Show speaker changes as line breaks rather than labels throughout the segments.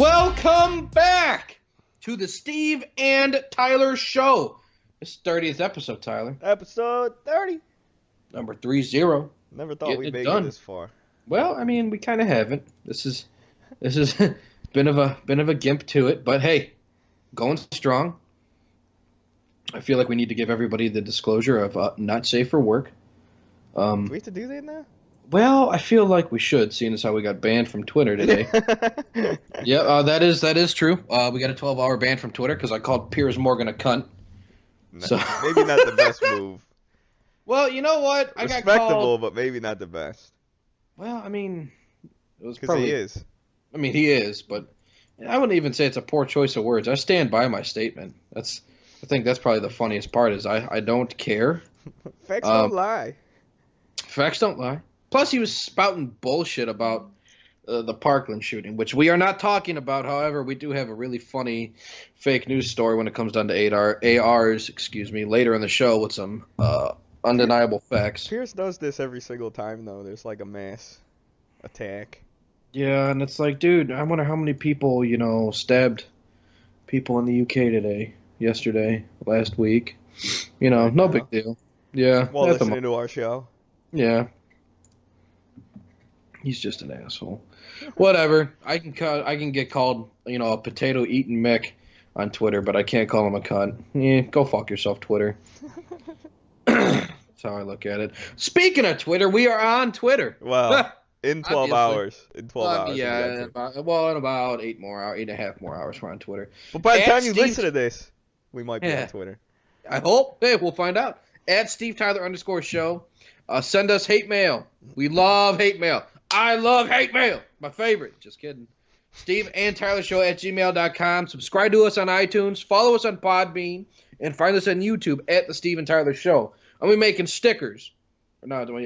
Welcome back to the Steve and Tyler Show. It's 30th episode, Tyler.
Episode 30.
Number 30.
Never thought we'd make it this far.
Well, I mean, we kind of haven't. This is been of a gimp to it, but hey, going strong. I feel like we need to give everybody the disclosure of not safe for work.
Do we have to do that now?
Well, I feel like we should, seeing as how we got banned from Twitter today. Yeah, that is true. We got a 12-hour ban from Twitter because I called Piers Morgan a cunt.
No,
So
maybe not the best move.
Well, you know what? I got called...
Respectable, but maybe not the best.
Well, I mean, it was
Because
probably...
he is.
I mean, he is, but I wouldn't even say it's a poor choice of words. I stand by my statement. I think that's probably the funniest part is I don't care.
Facts don't lie.
Facts don't lie. Plus, he was spouting bullshit about the Parkland shooting, which we are not talking about. However, we do have a really funny fake news story when it comes down to ARs, later in the show with some undeniable facts.
Pierce does this every single time, though. There's like a mass attack.
Yeah, and it's like, dude, I wonder how many people, stabbed people in the UK yesterday, last week. No big deal. Yeah.
While listening to our show.
Yeah. He's just an asshole. Whatever. I can get called, a potato eating Mick on Twitter, but I can't call him a cunt. Yeah, go fuck yourself, Twitter. That's how I look at it. Speaking of Twitter, we are on Twitter.
Well, in 12 hours. In 12 hours.
Yeah, in about 8.5 more hours, we're on Twitter.
But by the time you listen to this, we might be on Twitter.
I hope. Hey, we'll find out. At @SteveTyler_show. Send us hate mail. We love hate mail. I love hate mail. My favorite. Just kidding. SteveandTylerShow@gmail.com. Subscribe to us on iTunes. Follow us on Podbean. And find us on YouTube at The Steve and Tyler Show. I'm going to be making stickers.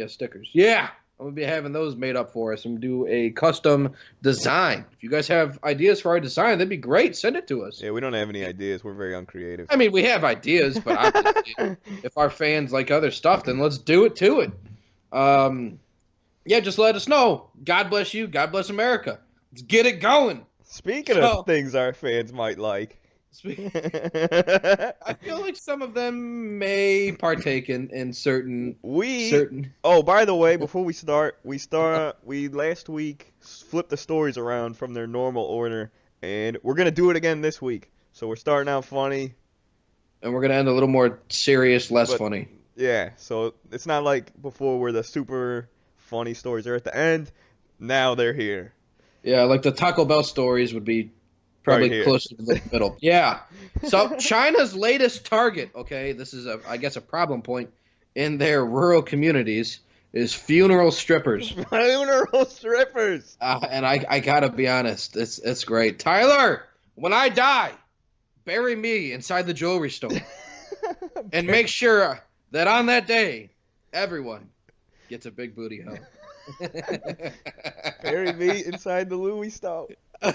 Stickers. Yeah. I'm going to be having those made up for us and do a custom design. If you guys have ideas for our design, that'd be great. Send it to us.
Yeah, we don't have any ideas. We're very uncreative.
I mean, we have ideas, but if our fans like other stuff, then let's do it to it. Yeah, just let us know. God bless you. God bless America. Let's get it going.
Speaking of things our fans might like.
I feel like some of them may partake in certain.
Oh, by the way, before we start, we last week flipped the stories around from their normal order, and we're gonna do it again this week. So we're starting out funny,
and we're gonna end a little more serious, less funny.
Yeah, so it's not like before where the super funny stories are at the end. Now they're here.
Yeah, like the Taco Bell stories would be probably close to the middle. Yeah. So China's latest target, okay, this is I guess a problem point in their rural communities, is funeral strippers.
Funeral strippers.
And I gotta be honest, it's great. Tyler, when I die, bury me inside the jewelry store, and make sure that on that day, everyone gets a big booty hug.
Bury me inside the Louis store. 2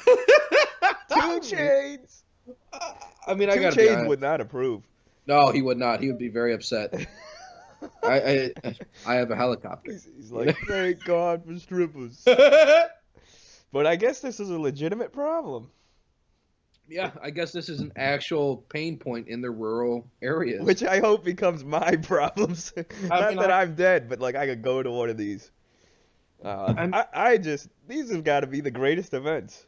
Chainz.
I mean, I got
2 Chainz would not approve.
No, he would not. He would be very upset. I have a helicopter.
He's like, thank God for strippers. But I guess this is a legitimate problem.
Yeah, I guess this is an actual pain point in the rural areas.
Which I hope becomes my problem. I'm dead, but like I could go to one of these. These have got to be the greatest events.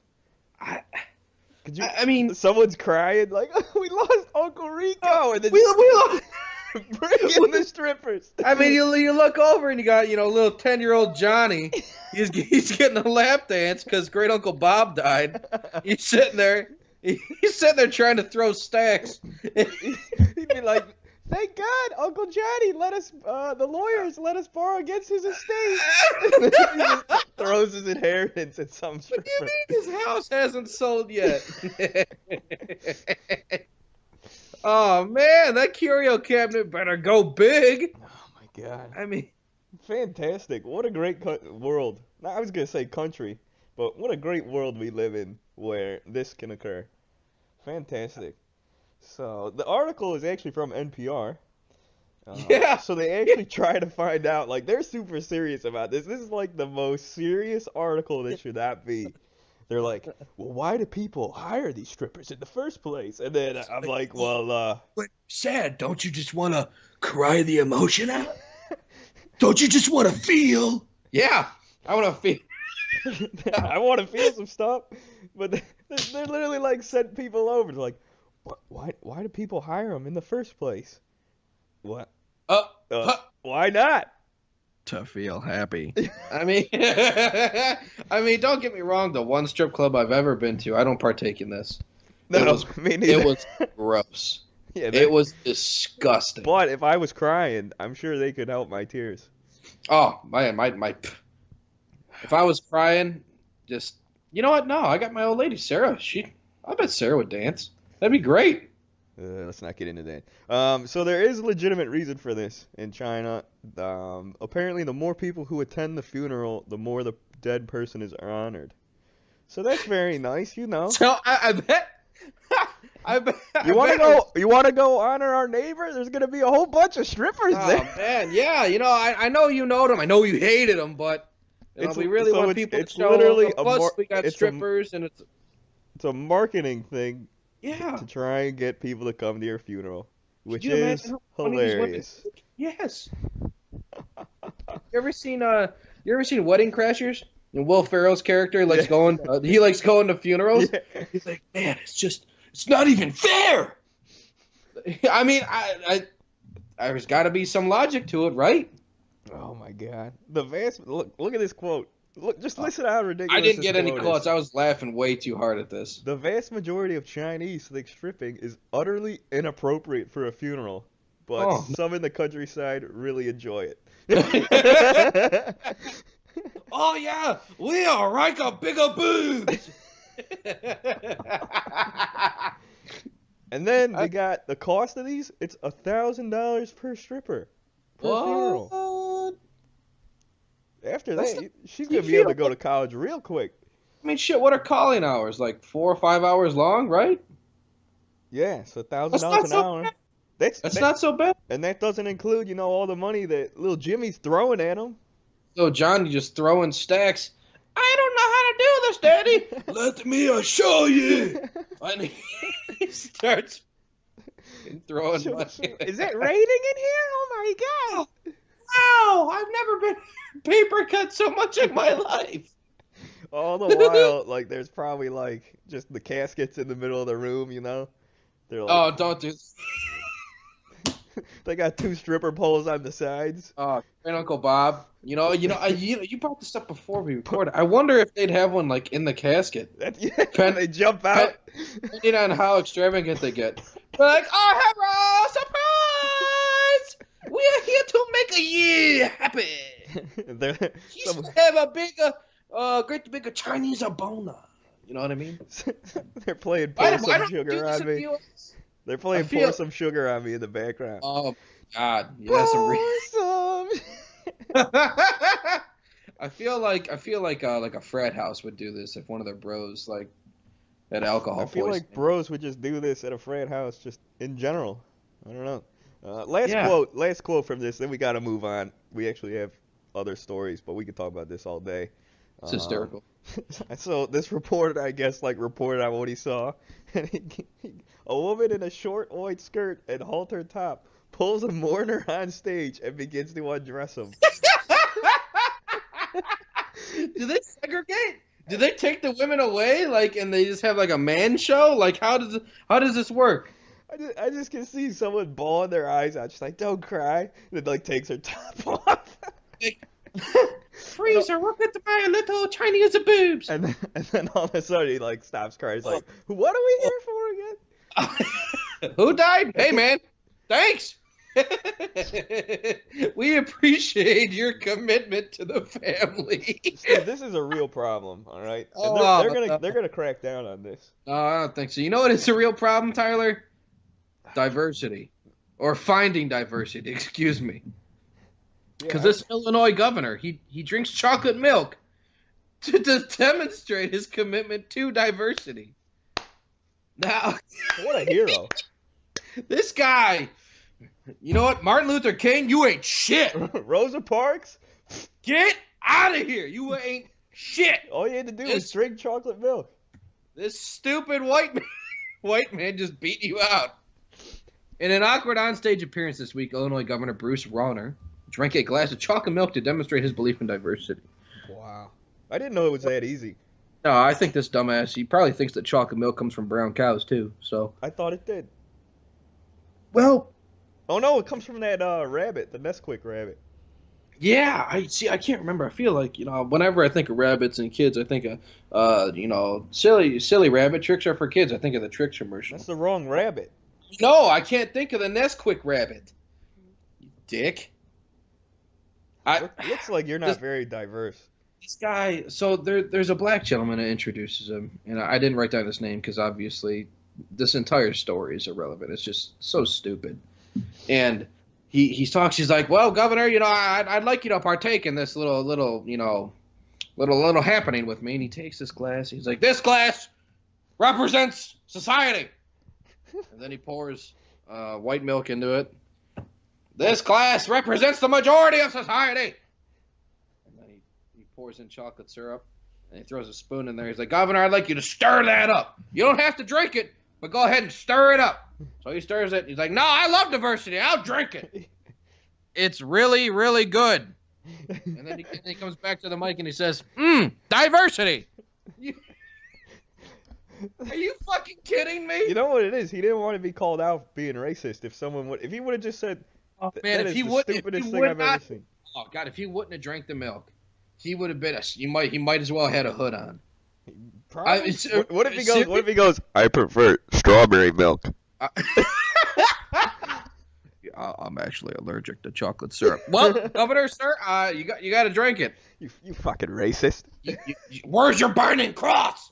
Someone's crying like, we lost Uncle Rico, and then
we lost.
Bring in the strippers.
I mean, you look over and you got little 10-year-old Johnny. He's getting a lap dance because great Uncle Bob died. He's sitting there. He's sitting there trying to throw stacks.
He'd be like, thank God, Uncle Johnny the lawyers let us borrow against his estate. He just throws his inheritance at some stripper.
What do you mean his house hasn't sold yet? Oh, man, that curio cabinet better go big.
Oh, my God.
I mean,
fantastic. What a great world. I was going to say country, but what a great world we live in where this can occur. Fantastic. So the article is actually from NPR.
Yeah.
So they actually try to find out, like, they're super serious about this. This is like the most serious article that should not be. they're like, well, why do people hire these strippers in the first place? And then I'm like, well,
But sad, don't you just want to cry the emotion out? Don't you just want to feel? Yeah, I want to feel.
I want to feel some stuff, but they're literally like sent people over. They're like, why do people hire them in the first place? What? Why not?
To feel happy. I mean, don't get me wrong. The one strip club I've ever been to, I don't partake in this.
No, me neither.
It was gross.
Yeah,
it was disgusting.
But if I was crying, I'm sure they could help my tears.
Oh, my. If I was crying, just, you know what? No, I got my old lady, Sarah. I bet Sarah would dance. That'd be great.
Let's not get into that. So there is a legitimate reason for this in China. Apparently, the more people who attend the funeral, the more the dead person is honored. So that's very nice, you know.
So I bet.
You want to go honor our neighbor? There's gonna be a whole bunch of strippers there.
Oh man, yeah. You know, I know you know them. I know you hated them, but we really want people to show
literally
up. Plus, we got strippers, and
it's a marketing thing.
Yeah.
To try and get people to come to your funeral, which is hilarious.
Yes. You ever seen Wedding Crashers? And Will Ferrell's character likes going. He likes going to funerals. Yeah. He's like, man, it's not even fair. I mean, there's got to be some logic to it, right?
Oh my God! Look at this quote. Look, just listen to how ridiculous.
I didn't get any quotes. I was laughing way too hard at this.
The vast majority of Chinese think stripping is utterly inappropriate for a funeral, but some in the countryside really enjoy it.
Oh yeah, we are like a bigger boobs.
And then they got the cost of these. It's $1,000 per stripper per funeral. After that, she's going to be able to go to college real quick.
I mean, shit, what are calling hours? Like 4 or 5 hours long, right?
Yeah, so $1,000 an hour.
That's not so bad.
And that doesn't include, you know, all the money that little Jimmy's throwing at him.
So Johnny just throwing stacks. I don't know how to do this, Daddy. Let me show you. And he starts throwing money.
Is it raining in here? Oh, my God.
Wow, I've never been paper cut so much in my life.
All the while, like, there's probably, like, just the caskets in the middle of the room, you know? They're like,
oh, don't do
They got 2 stripper poles on the sides.
Oh, great Uncle Bob. You brought this up before we recorded. I wonder if they'd have one, like, in the casket.
They jump out.
Depending on how extravagant they get. They're like, oh, surprise! We are here to make a year happy. You should have a bigger Chinese boner. You know what I mean?
They're playing Pour Some Sugar on Me. They're playing Pour Some Sugar on Me in the background.
Oh, God. Yeah, some. I feel like a frat house would do this if one of their bros had alcohol poisoning.
I feel like bros would just do this at a frat house just in general. I don't know. Last quote from this, then we got to move on. We actually have other stories, but we could talk about this all day.
It's hysterical.
So this reporter, I guess, reported on what he saw. And a woman in a short white skirt and halter top pulls a mourner on stage and begins to undress him.
Do they segregate? Do they take the women away, and they just have a man show? How does this work?
I just can see someone bawling their eyes out, just don't cry. And then takes her top off.
Freezer, look at my little Chinese boobs.
And then all of a sudden he stops crying. He's what are we here for again?
Who died? Hey man, thanks. We appreciate your commitment to the family.
Steve, this is a real problem, all right? And they're gonna crack down on this.
No, I don't think so. You know what is a real problem, Tyler? Diversity, or finding diversity. Excuse me. Because this Illinois governor, he drinks chocolate milk to demonstrate his commitment to diversity. Now,
what a hero!
This guy, you know what? Martin Luther King, you ain't shit.
Rosa Parks,
get out of here. You ain't Shit!
All you had to do was drink chocolate milk.
This stupid white man just beat you out. In an awkward onstage appearance this week, Illinois Governor Bruce Rauner drank a glass of chocolate milk to demonstrate his belief in diversity.
Wow. I didn't know it was that easy.
No, I think this dumbass, he probably thinks that chocolate milk comes from brown cows, too, so.
I thought it did.
Well.
Oh, no, it comes from that rabbit, the Nesquik rabbit.
Yeah, I can't remember. I feel like, whenever I think of rabbits and kids, I think of, silly rabbit tricks are for kids. I think of the tricks commercial.
That's the wrong rabbit.
No, I can't think of the Nesquik rabbit. You dick.
Looks like you're not very diverse.
This guy, so there's a black gentleman that introduces him, and I didn't write down his name because obviously this entire story is irrelevant. It's just so stupid. And he talks. He's like, "Well, Governor, I'd like you to partake in this little happening with me." And he takes this glass. He's like, "This glass represents society." And then he pours white milk into it. This glass represents the majority of society. And then he pours in chocolate syrup, and he throws a spoon in there. He's like, "Governor, I'd like you to stir that up. You don't have to drink it, but go ahead and stir it up." So he stirs it. He's like, "No, I love diversity. I'll drink it. It's really, really good." And then he comes back to the mic and he says, diversity. Are you fucking kidding me?
You know what it is? He didn't want to be called out for being racist. If he would have just said,
"Oh man,
that
if
is
he
the
would,
stupidest thing I've ever seen."
Oh God, if he wouldn't have drank the milk, he would have been he might as well have had a hood on.
Probably. What if he goes? I prefer strawberry milk.
I'm actually allergic to chocolate syrup. Well, Governor, sir, you got to drink it.
You fucking racist.
Where's your burning cross?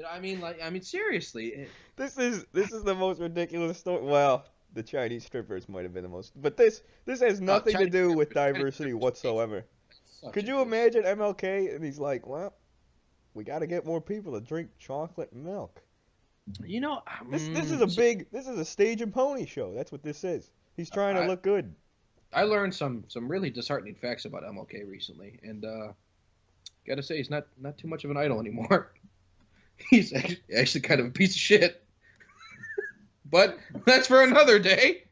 I mean, seriously.
This is the most ridiculous story. Well, the Chinese strippers might have been the most, but this has nothing to do with diversity whatsoever. Could you imagine MLK and he's like, "Well, we got to get more people to drink chocolate milk." This is a stage and pony show. That's what this is. He's trying to look good.
I learned some really disheartening facts about MLK recently, and gotta say he's not too much of an idol anymore. He's actually kind of a piece of shit. But that's for another day.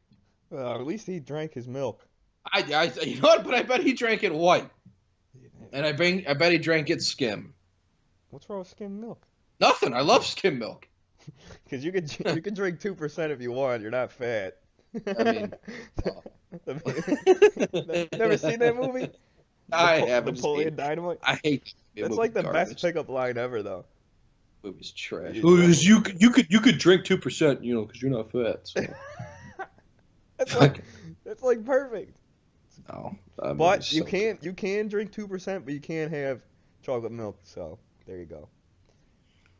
Well, at least he drank his milk.
You know what? But I bet he drank it white, and I bet he drank it skim.
What's wrong with skim milk?
Nothing. I love skim milk.
Because you could drink 2% if you want. You're not fat.
I mean,
never seen that movie?
I haven't.
Napoleon Dynamite.
I hate.
That's like the best pickup line ever, though.
Movie's trash. You could drink 2%, because you're not fat. So.
that's like perfect.
No,
but you can drink 2%, but you can't have chocolate milk. So there you go.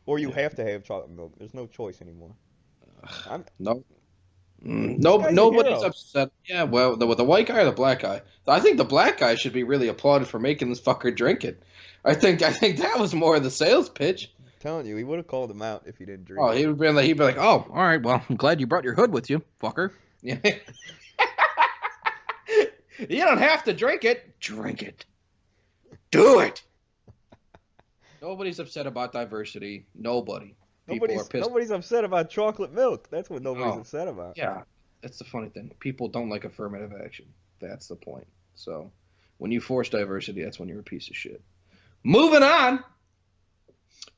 Or you have to have chocolate milk. There's no choice anymore.
Nobody's upset. Yeah, well, the white guy or the black guy? I think the black guy should be really applauded for making this fucker drink it. I think that was more of the sales pitch.
I'm telling you, he would have called him out if he didn't drink.
Oh, he'd be like, "Oh, all right, well, I'm glad you brought your hood with you, fucker." Yeah. You don't have to drink it. Drink it. Do it. Nobody's upset about diversity. Nobody. People are pissed.
Nobody's upset about chocolate milk. That's what nobody's upset about.
Yeah, that's the funny thing. People don't like affirmative action. That's the point. So when you force diversity, that's when you're a piece of shit. Moving on.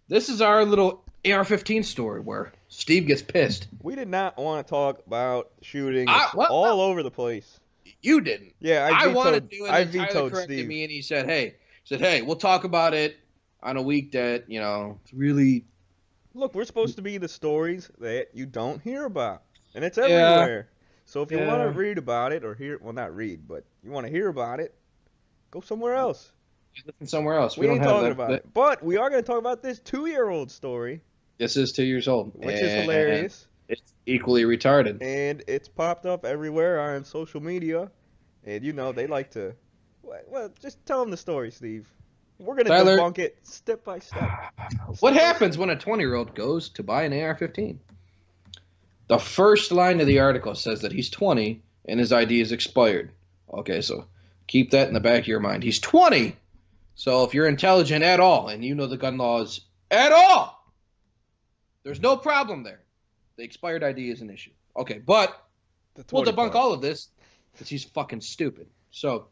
This is our little AR-15 story where Steve gets pissed.
We did not want to talk about shooting all over the place.
You didn't.
Yeah,
I wanted to.
I
and then Tyler
vetoed
corrected
Steve.
me, and he said, "Hey, we'll talk about it on a week that it's really."
Look, we're supposed to be the stories that you don't hear about, and it's everywhere. So if you want to read about it or not read, but you want to hear about it, go somewhere else.
Listen somewhere else.
We ain't talking about it. But we are going to talk about this 2-year-old story.
This is 2 years old.
Which is hilarious.
It's equally retarded.
And it's popped up everywhere on social media. And, they like to... Well, just tell them the story, Steve. We're going to debunk it step by step.
What happens when a 20-year-old goes to buy an AR-15? The first line of the article says that he's 20 and his ID is expired. Okay, so keep that in the back of your mind. He's 20 So if you're intelligent at all and you know the gun laws at all, there's no problem there. The expired ID is an issue. Okay, but we'll debunk all of this because he's fucking stupid. So,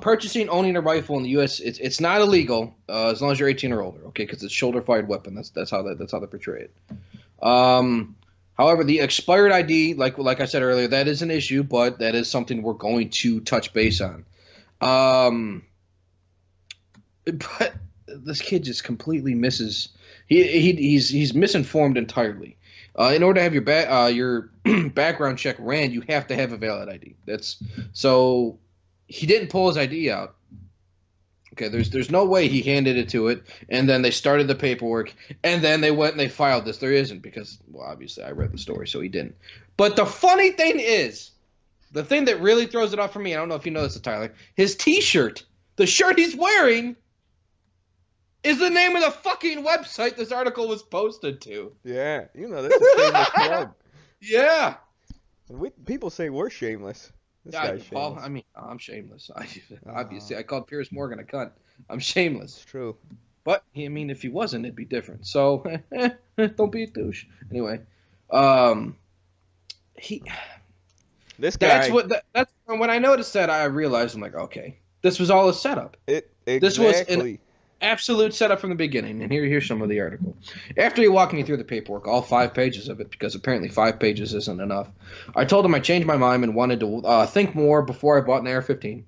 purchasing, owning a rifle in the U.S. it's not illegal as long as you're 18 or older. Okay, because it's shoulder-fired weapon. That's how they portray it. However, the expired ID, like I said earlier, that is an issue, but that is something we're going to touch base on. But this kid just completely misses. He's misinformed entirely. In order to have your background check ran, you have to have a valid ID. So he didn't pull his ID out. Okay, there's no way he handed it to it, and then they started the paperwork, and then they went and they filed this. There isn't because, well, obviously I read the story, so he didn't. But the funny thing is, the thing that really throws it off for me, I don't know if you know this, Tyler, his T-shirt, the shirt he's wearing, is the name of the fucking website this article was posted to.
Yeah, that's a shameless plug.
Yeah.
And people say we're shameless. This guy's
Paul,
shameless.
I mean, I'm shameless. Obviously, I called Piers Morgan a cunt. I'm shameless.
It's true.
But, I mean, if he wasn't, it'd be different. So, don't be a douche. Anyway,
This guy.
That's when I noticed that, I realized, I'm like, okay, this was all a setup.
Exactly.
This was an absolute setup from the beginning. And here's some of the article. After he walked me through the paperwork, all 5 pages of it, because apparently 5 pages isn't enough, I told him I changed my mind and wanted to think more before I bought an AR-15.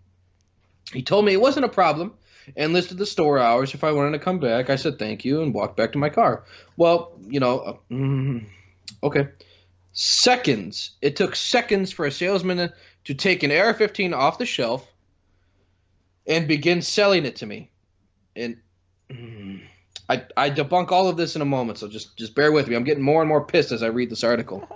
He told me it wasn't a problem and listed the store hours if I wanted to come back. I said thank you and walked back to my car. Well, okay. Seconds. It took seconds for a salesman to take an AR-15 off the shelf and begin selling it to me. And I debunk all of this in a moment, so just bear with me. I'm getting more and more pissed as I read this article.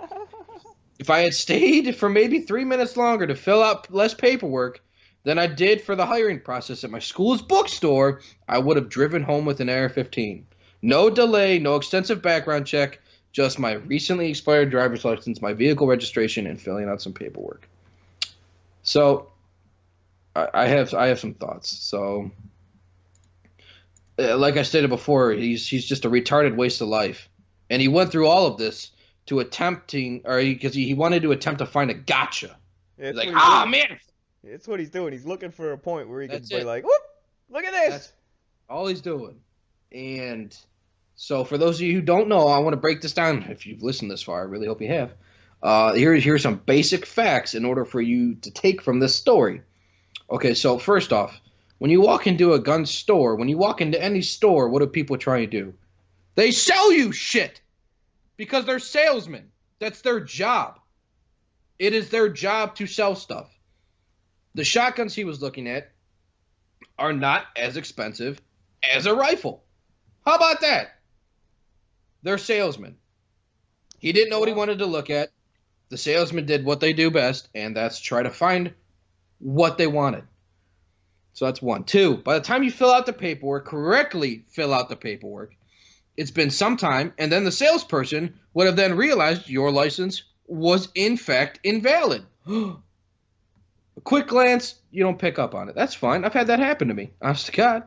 If I had stayed for maybe 3 minutes longer to fill out less paperwork than I did for the hiring process at my school's bookstore, I would have driven home with an AR-15. No delay, no extensive background check, just my recently expired driver's license, my vehicle registration, and filling out some paperwork. So, I have some thoughts. So, like I stated before, he's just a retarded waste of life, and he went through all of this to because he wanted to attempt to find a gotcha.
Yeah,
he's like, man,
it's what he's doing. He's looking for a point where he can be
it.
like, whoop, look at this.
That's all he's doing. And so, for those of you who don't know, I want to break this down. If you've listened this far, I really hope you have. Here's some basic facts in order for you to take from this story. Okay, so first off, when you walk into a gun store, when you walk into any store, what do people try to do? They sell you shit because they're salesmen. That's their job. It is their job to sell stuff. The shotguns he was looking at are not as expensive as a rifle. How about that? They're salesmen. He didn't know what he wanted to look at. The salesman did what they do best, and that's try to find what they wanted. So that's 1. 2, by the time you correctly fill out the paperwork, it's been some time, and then the salesperson would have then realized your license was in fact invalid. A quick glance, you don't pick up on it. That's fine. I've had that happen to me. Honest to God.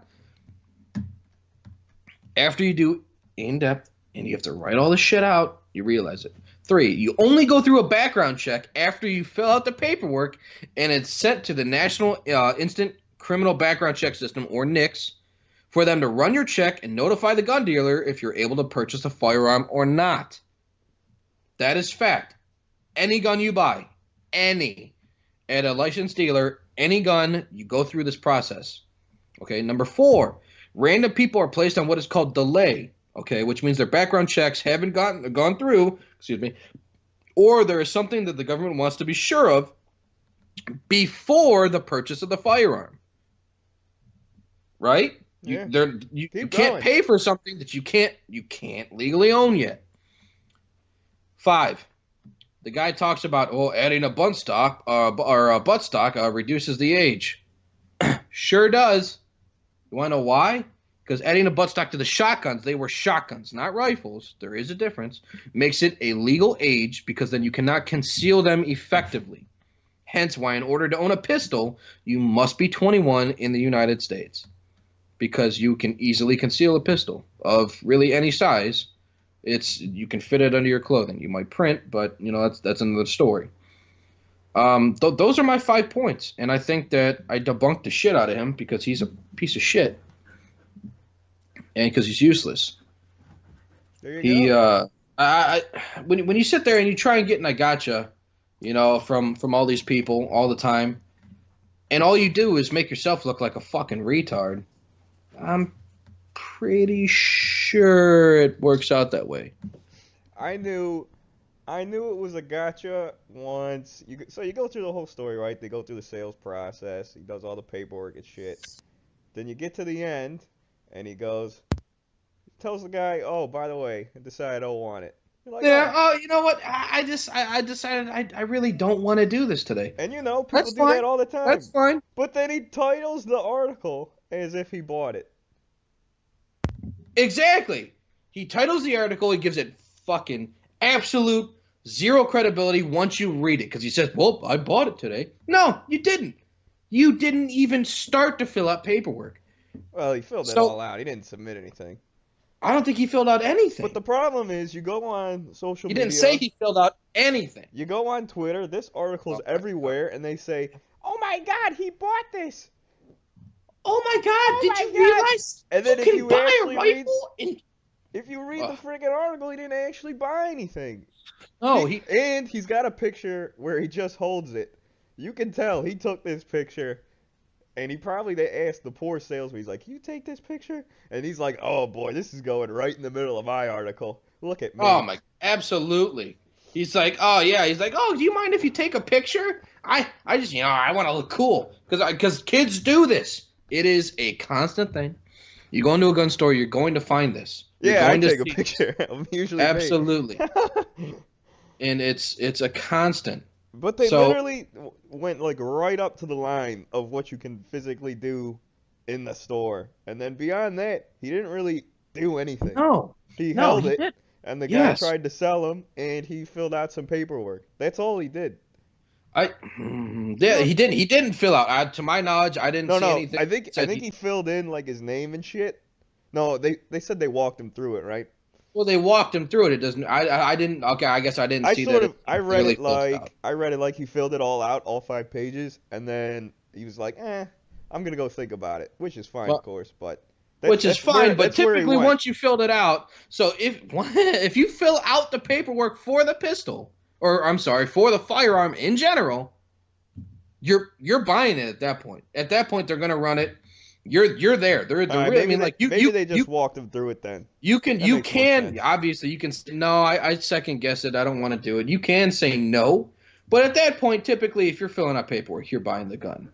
After you do in-depth, and you have to write all this shit out, you realize it. 3, you only go through a background check after you fill out the paperwork, and it's sent to the National Instant Criminal Background Check System, or NICS, for them to run your check and notify the gun dealer if you're able to purchase a firearm or not. That is fact. Any gun you buy, at a licensed dealer, any gun, you go through this process. Okay, number 4, random people are placed on what is called delay, okay, which means their background checks haven't gone through, or there is something that the government wants to be sure of before the purchase of the firearm. Right?
Yeah.
You can't pay for something that you can't legally own yet. 5, the guy talks about adding a buttstock reduces the age. Sure does. You want to know why? Because adding a buttstock to the shotguns, they were shotguns, not rifles. There is a difference. Makes it a legal age because then you cannot conceal them effectively. Hence why in order to own a pistol, you must be 21 in the United States. Because you can easily conceal a pistol of really any size. You can fit it under your clothing. You might print, but that's another story. Those are my 5 points, and I think that I debunked the shit out of him because he's a piece of shit, and because he's useless.
There you go.
When you sit there and you try and get an I gotcha, from all these people all the time, and all you do is make yourself look like a fucking retard. I'm pretty sure it works out that way.
I knew it was a gotcha once. So you go through the whole story, right? They go through the sales process. He does all the paperwork and shit. Then you get to the end, and he tells the guy, "Oh, by the way, I decided I don't want it." You're like,
Yeah. Oh, you know what? I decided I really don't want to do this today.
And people
That's
do
fine.
that all the time.
That's fine.
But then he titles the article as if he bought it.
Exactly. He titles the article. He gives it fucking absolute zero credibility once you read it, because he says, "Well, I bought it today." No, you didn't. You didn't even start to fill out paperwork.
Well, he filled it all out. He didn't submit anything.
I don't think he filled out anything.
But the problem is, you go on social media.
He didn't say he filled out anything.
You go on Twitter. This article's everywhere, and they say, "Oh my God, he bought this."
Oh my God! Did you realize
and then
you can buy a rifle?
If you read the friggin' article, he didn't actually buy anything.
No,
and he's got a picture where he just holds it. You can tell he took this picture, and they asked the poor salesman. He's like, "Can you take this picture?" And he's like, "Oh boy, this is going right in the middle of my article. Look at me."
Oh my, absolutely. He's like, "Oh yeah." He's like, "Oh, do you mind if you take a picture? I just I want to look cool because kids do this. It is a constant thing. You go into a gun store, you're going to find this.
I take a picture. I'm usually
absolutely, and it's a constant.
But they literally went like right up to the line of what you can physically do in the store, and then beyond that, he didn't really do anything.
No,
he held it, and the guy tried to sell him, and he filled out some paperwork. That's all he did.
He didn't fill out. To my knowledge, I didn't see anything.
I think he filled in like his name and shit. No, they said they walked him through it, right?
Well, they walked him through it. It doesn't. I didn't. Okay, I guess I didn't see that.
I read it like he filled it all out, all 5 pages, and then he was like, I'm gonna go think about it," which is fine, of course, but.
But typically once you filled it out, so if you fill out the paperwork for the pistol. Or I'm sorry, for the firearm in general, you're buying it at that point. At that point, they're gonna run it. You're there.
Maybe they just walked them through it then.
You can obviously you can say, no. I second guess it. I don't want to do it. You can say no, but at that point, typically, if you're filling out paperwork, you're buying the gun.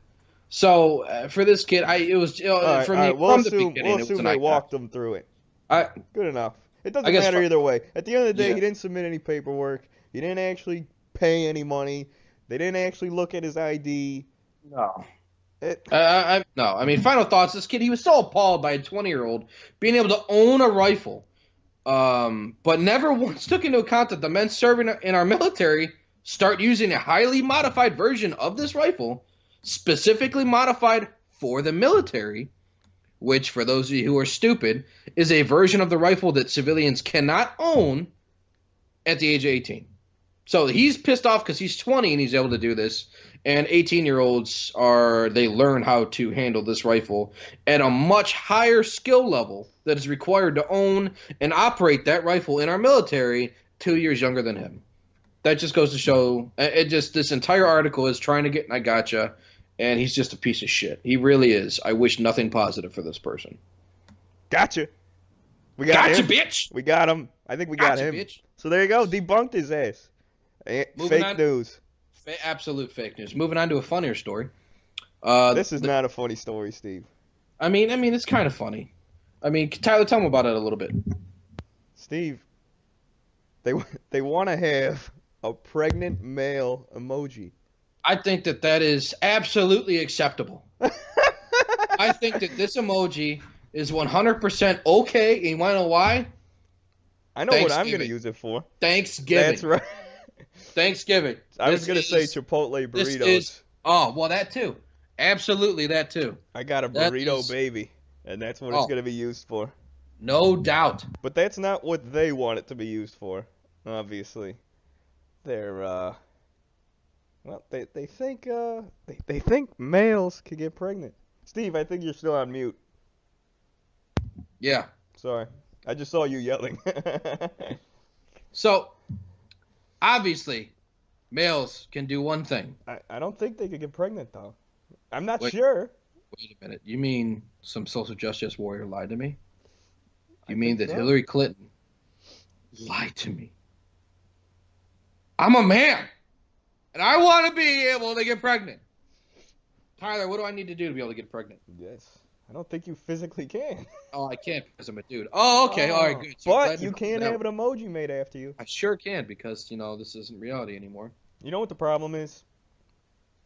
So for this kid, from the beginning,
we'll assume they walked them through it. Good enough. It doesn't matter either way. At the end of the day, he didn't submit any paperwork. He didn't actually pay any money. They didn't actually look at his ID.
No. No. I mean, final thoughts. This kid, he was so appalled by a 20-year-old being able to own a rifle, but never once took into account that the men serving in our military start using a highly modified version of this rifle, specifically modified for the military, which, for those of you who are stupid, is a version of the rifle that civilians cannot own at the age of 18. So he's pissed off because he's 20 and he's able to do this. And 18-year-olds they learn how to handle this rifle at a much higher skill level that is required to own and operate that rifle in our military 2 years younger than him. That just goes to show, this entire article is trying to get an I gotcha, and he's just a piece of shit. He really is. I wish nothing positive for this person.
Gotcha. We got him.
Bitch.
We got him. I think we got him.
Bitch.
So there you go. Debunked his ass. Fake news.
Absolute fake news. Moving on to a funnier story.
This is not a funny story, Steve.
I mean, it's kind of funny. I mean, Tyler, tell me about it a little bit.
Steve, they want to have a pregnant male emoji.
I think that is absolutely acceptable. I think that this emoji is 100% okay. And you want to know why?
I know what I'm going to use it for.
Thanksgiving.
That's right.
Thanksgiving.
I was gonna say Chipotle
This
burritos.
is, oh, well, that too. Absolutely, that too.
I got a
That
burrito
is,
baby, and that's what it's
oh,
gonna be used for.
no doubt.
But that's not what they want it to be used for. Obviously, they're well, they think males can get pregnant. Steve, I think you're still on mute.
Yeah.
Sorry, I just saw you yelling.
So, obviously, males can do one thing.
I don't think they could get pregnant though. I'm not
Wait.
sure.
Wait a minute. You mean some social justice warrior lied to me? You
I
mean
think
that
so.
Hillary Clinton lied to me? I'm a man, and I want to be able to get pregnant. Tyler, what do I need to do to be able to get pregnant?
Yes. I don't think you physically can.
Oh, I can't because I'm a dude. Oh, okay. All right, good. So I'm glad
But you
we
can
covered
have
that.
an emoji made after you.
I sure can because, this isn't reality anymore.
You know what the problem is?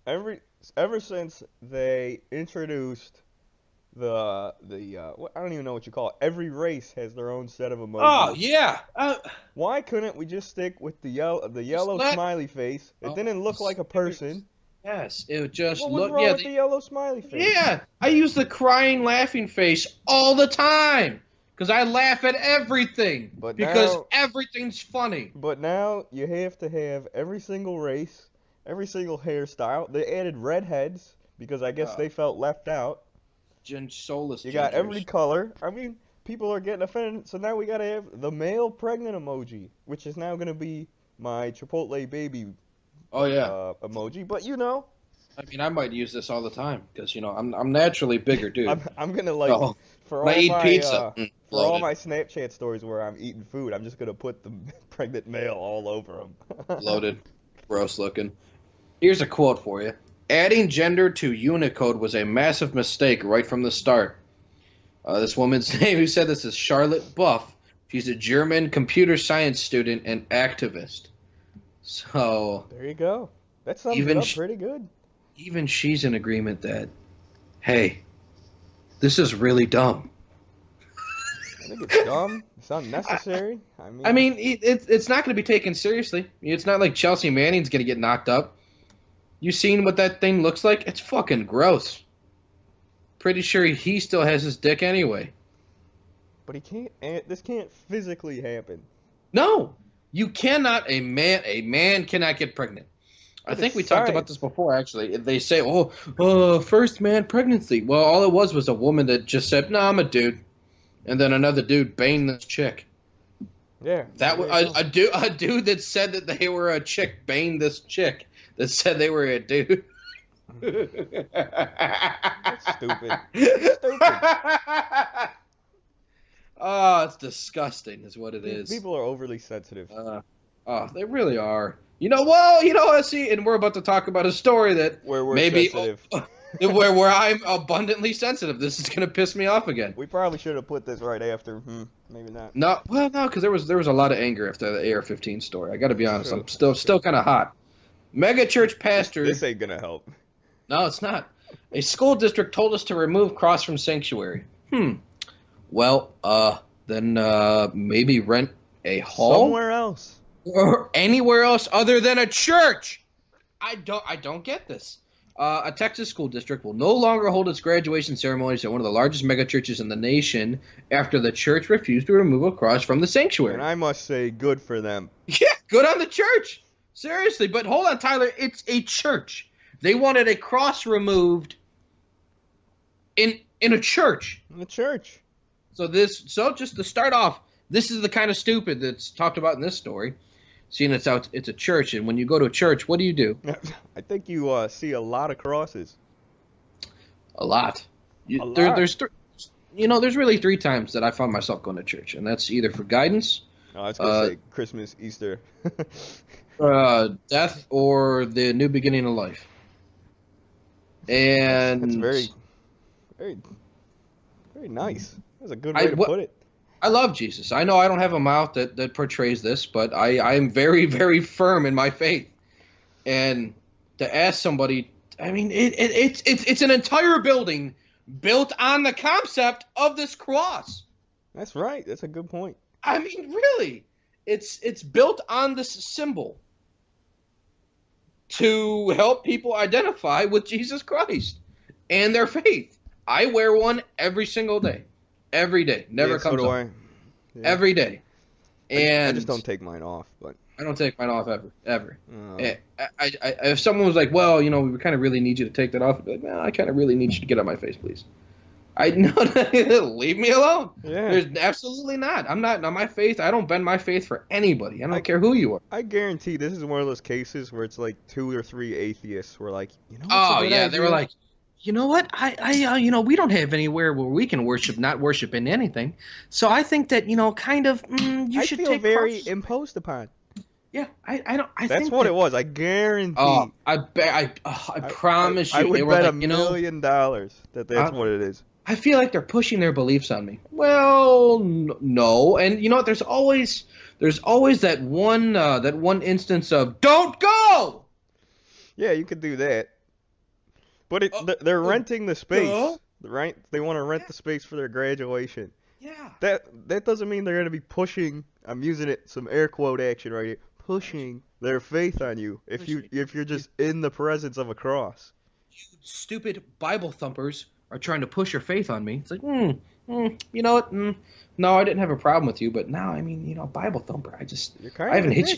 Ever since they introduced I don't even know what you call it. Every race has their own set of emojis.
Oh, yeah.
Why couldn't we just stick with the yellow
let-
smiley face? It
Oh,
didn't look like a person.
Yes, it would just
What was
look.
wrong
Yeah,
with the yellow smiley face?
yeah. I use the crying, laughing face all the time because I laugh at everything
But
because
now-
everything's funny.
But now you have to have every single race, every single hairstyle. They added redheads because I guess they felt left out.
Soulless.
You got
gingers.
every color. I mean, people are getting offended. So now we gotta have the male pregnant emoji, which is now gonna be my Chipotle baby
Oh yeah.
emoji. But
I mean, I might use this all the time because I'm naturally bigger, dude.
I'm gonna like
Oh,
for
when I
all
eat
my
pizza.
for all
Loaded.
my Snapchat stories where I'm eating food, I'm just gonna put the pregnant male all over them.
Loaded, gross looking. Here's a quote for you. Adding gender to Unicode was a massive mistake right from the start. This woman's name, who said this, is Charlotte Buff. She's a German computer science student and activist. So
There you go. That sums
Even
it up
sh-
pretty good.
even she's in agreement that, hey, this is really dumb.
I think it's dumb. It's unnecessary.
I mean, it's not going to be taken seriously. It's not like Chelsea Manning's going to get knocked up. You seen what that thing looks like? It's fucking gross. Pretty sure he still has his dick anyway.
But he can't. This can't physically happen.
No, you cannot. A man cannot get pregnant. I
But
think
it's
we talked about
science.
this before. Actually, they say, first man pregnancy." Well, all it was a woman that just said, "No, I'm a dude," and then another dude banged this chick.
Yeah.
That
there
was
you go.
a dude that said that they were a chick banged this chick that said they were a dude.
That's stupid. Stupid.
Oh, it's disgusting, is what it is.
People are overly sensitive.
They really are. I see, and we're about to talk about a story that
Where we're
maybe
sensitive.
where I'm abundantly sensitive. This is gonna piss me off again.
We probably should have put this right after. Maybe not.
No, because there was a lot of anger after the AR-15 story. I got to be honest.
True.
I'm still kind of hot. Megachurch pastor.
This ain't gonna help.
No, it's not. A school district told us to remove cross from sanctuary. Well, then maybe rent a hall
Somewhere else.
or anywhere else other than a church. I don't get this. A Texas school district will no longer hold its graduation ceremonies at one of the largest megachurches in the nation after the church refused to remove a cross from the sanctuary.
And I must say, good for them.
Yeah, good on the church. Seriously, but hold on, Tyler. It's a church. They wanted a cross removed in a church.
In the church.
So just to start off, this is the kind of stupid that's talked about in this story. Seeing it's a church, and when you go to a church, what do you do?
I think you see a lot of crosses.
A lot.
A lot.
There's really 3 times that I found myself going to church, and that's either for guidance,
I was gonna say Christmas, Easter.
death, or the new beginning of life. And
That's very, very, very nice. That's a good way to put it.
I love Jesus. I know I don't have a mouth that portrays this, but I am very, very firm in my faith. And to ask somebody, I mean, it's an entire building built on the concept of this cross.
That's right. That's a good point.
I mean, really, it's built on this symbol. to help people identify with Jesus Christ and their faith. I wear one every single day. Every day. Never
so
comes
do
off.
I. Yeah.
Every day.
I
And
just don't take mine off, but
I don't take mine off ever.
oh.
If someone was like, well, we kind of really need you to take that off, I'd be like, well, I kind of really need you to get on my face, please. Leave me alone.
Yeah.
There's absolutely not. I'm not on my faith. I don't bend my faith for anybody. I don't care who you are.
I guarantee this is one of those cases where it's like 2 or 3 atheists were like, what's
Oh
a good
yeah,
idea?
they were like, you know what? We don't have anywhere where we can not worship in anything. So I think that, you should
feel
take
very
crosses.
imposed upon.
Yeah, I
That's
think
what
that,
it was. I guarantee.
Oh, I promise you.
I would
they were
bet
like,
$1 million that that's what it is.
I feel like they're pushing their beliefs on me. Well, no, and you know what? There's always that one instance of don't go.
Yeah, you could do that. But they're renting the space, right? They want to rent the space for their graduation.
Yeah.
That doesn't mean they're going to be pushing. I'm using some air quote action right here. Pushing their faith on you if you're just in the presence of a cross.
You stupid Bible thumpers are trying to push your faith on me. It's like, you know what? No, I didn't have a problem with you, but now, Bible thumper. I haven't hit you.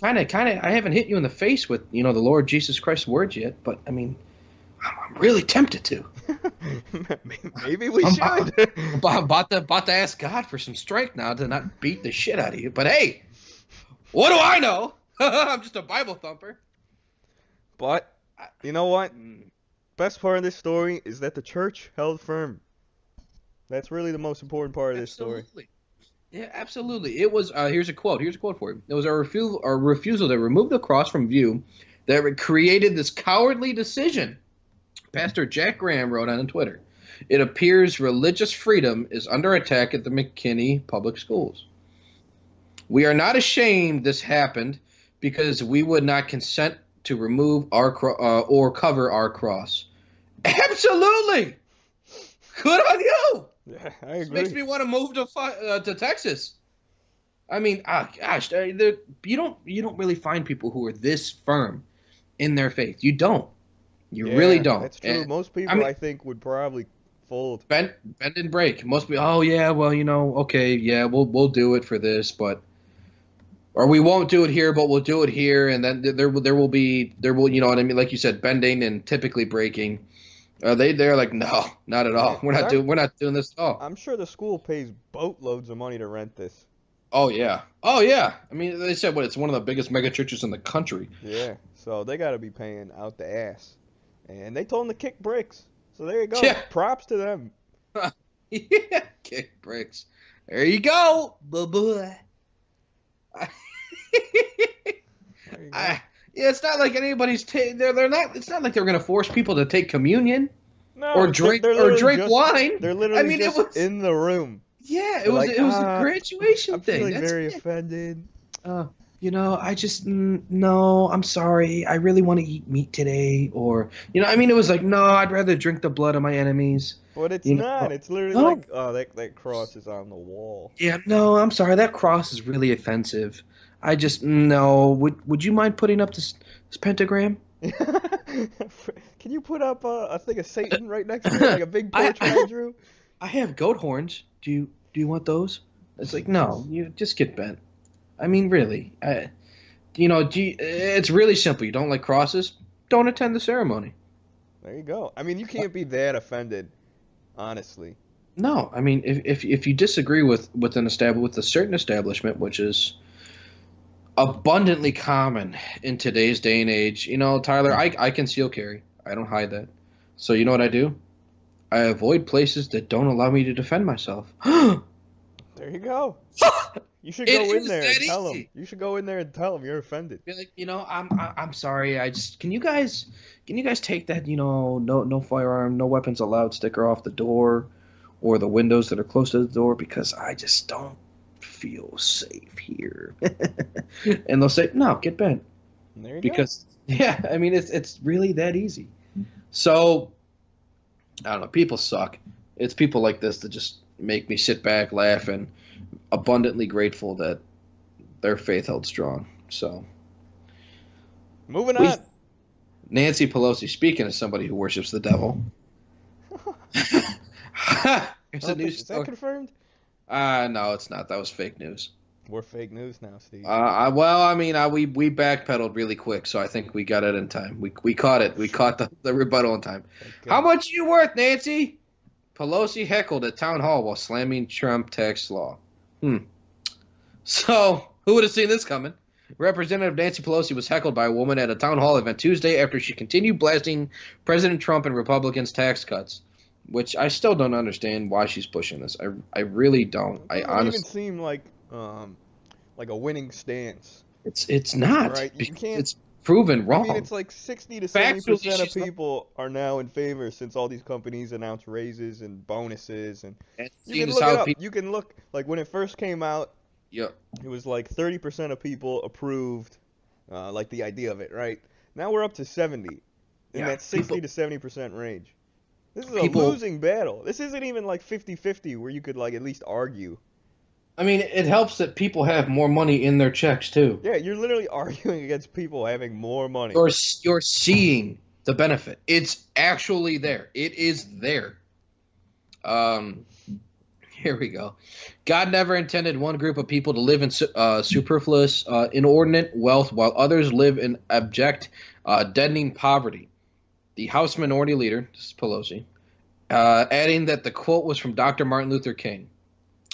I haven't hit you in the face with, the Lord Jesus Christ's words yet, but I'm really tempted to.
Maybe we should.
I'm about to ask God for some strength now to not beat the shit out of you. But hey, what do I know? I'm just a Bible thumper.
But you know what? Best part of this story is that the church held firm. That's really the most important part of this story.
Yeah, absolutely. It was. Here's a quote for you. It was a refusal to remove the cross from view that created this cowardly decision. Pastor Jack Graham wrote on Twitter, "It appears religious freedom is under attack at the McKinney Public Schools. We are not ashamed this happened because we would not consent to remove our or cover our cross." Absolutely. Good on you.
Yeah, I agree.
This makes me want to move to Texas. Gosh, you don't really find people who are this firm in their faith. You don't. You really don't.
That's true. And most people, I think, would probably fold.
Bend and break. Most people. Oh yeah, well, okay, yeah, we'll do it for this, but or we won't do it here, but we'll do it here, and then there will you know what I mean? Like you said, bending and typically breaking. They're like, no, not at all. We're not doing this at all.
I'm sure the school pays boatloads of money to rent this.
Oh yeah. They said it's one of the biggest mega churches in the country.
Yeah, so they got to be paying out the ass, and they told them to kick bricks. So there you go.
Yeah.
Props to them.
Yeah, kick bricks. There you go, boy. Yeah, it's not like anybody's. They're not. It's not like they're going to force people to take communion, or drink wine.
They're literally just in the room.
Yeah, it was a graduation thing.
I'm feeling very offended.
No, I'm sorry. I really want to eat meat today, or it was like, no, I'd rather drink the blood of my enemies.
But it's not. It's literally like, oh, that cross is on the wall.
Yeah, no, I'm sorry. That cross is really offensive. No. Would you mind putting up this pentagram?
Can you put up a thing of Satan right next to it, like a big portrait I drew?
I have goat horns. Do you want those? It's like, no, you just get bent. Really. It's really simple. You don't like crosses? Don't attend the ceremony.
There you go. You can't be that offended, honestly.
No, if you disagree with a certain establishment, which is abundantly common in today's day and age, Tyler, I conceal carry. I don't hide that. So you know what I do? I avoid places that don't allow me to defend myself.
There you go. You should go in there and tell them. You should go in there and tell them you're offended.
Be like, I'm sorry. Can you guys take that, no firearm, no weapons allowed sticker off the door or the windows that are close to the door, because I just don't feel safe here. And they'll say, no, get bent.
There you
go. Yeah, it's really that easy. So I don't know. People suck. It's people like this that just make me sit back, laugh, and abundantly grateful that their faith held strong. So
moving on.
Nancy Pelosi, speaking as somebody who worships the devil. Here's a news
Is that
story.
confirmed?
No, it's not. That was fake news.
We're fake news now, Steve.
Well, I mean, we backpedaled really quick, so I think we got it in time. We caught it. We caught the rebuttal in time. How much are you worth, Nancy? Pelosi heckled at town hall while slamming Trump tax law. So, who would have seen this coming? Representative Nancy Pelosi was heckled by a woman at a town hall event Tuesday after she continued blasting President Trump and Republicans' tax cuts, which I still don't understand why she's pushing this. I really don't.
It doesn't even seem like a winning stance.
It's not.
Right? You can't.
It's proven wrong.
I mean, it's like 60 to 70% of people are now in favor since all these companies announced raises and bonuses, and you can look it up. You can look, like, when it first came out.
Yeah.
It was like 30% of people approved, like, the idea of it, right? Now we're up to 70 in that 60 to 70% range. This is a losing battle. This isn't even like 50-50 where you could, like, at least argue.
I mean, it helps that people have more money in their checks too.
Yeah, you're literally arguing against people having more money.
You're seeing the benefit. It's actually there. It is there. Here we go. God never intended one group of people to live in superfluous, inordinate wealth while others live in abject, deadening poverty. The House Minority Leader, this is Pelosi, adding that the quote was from Dr. Martin Luther King.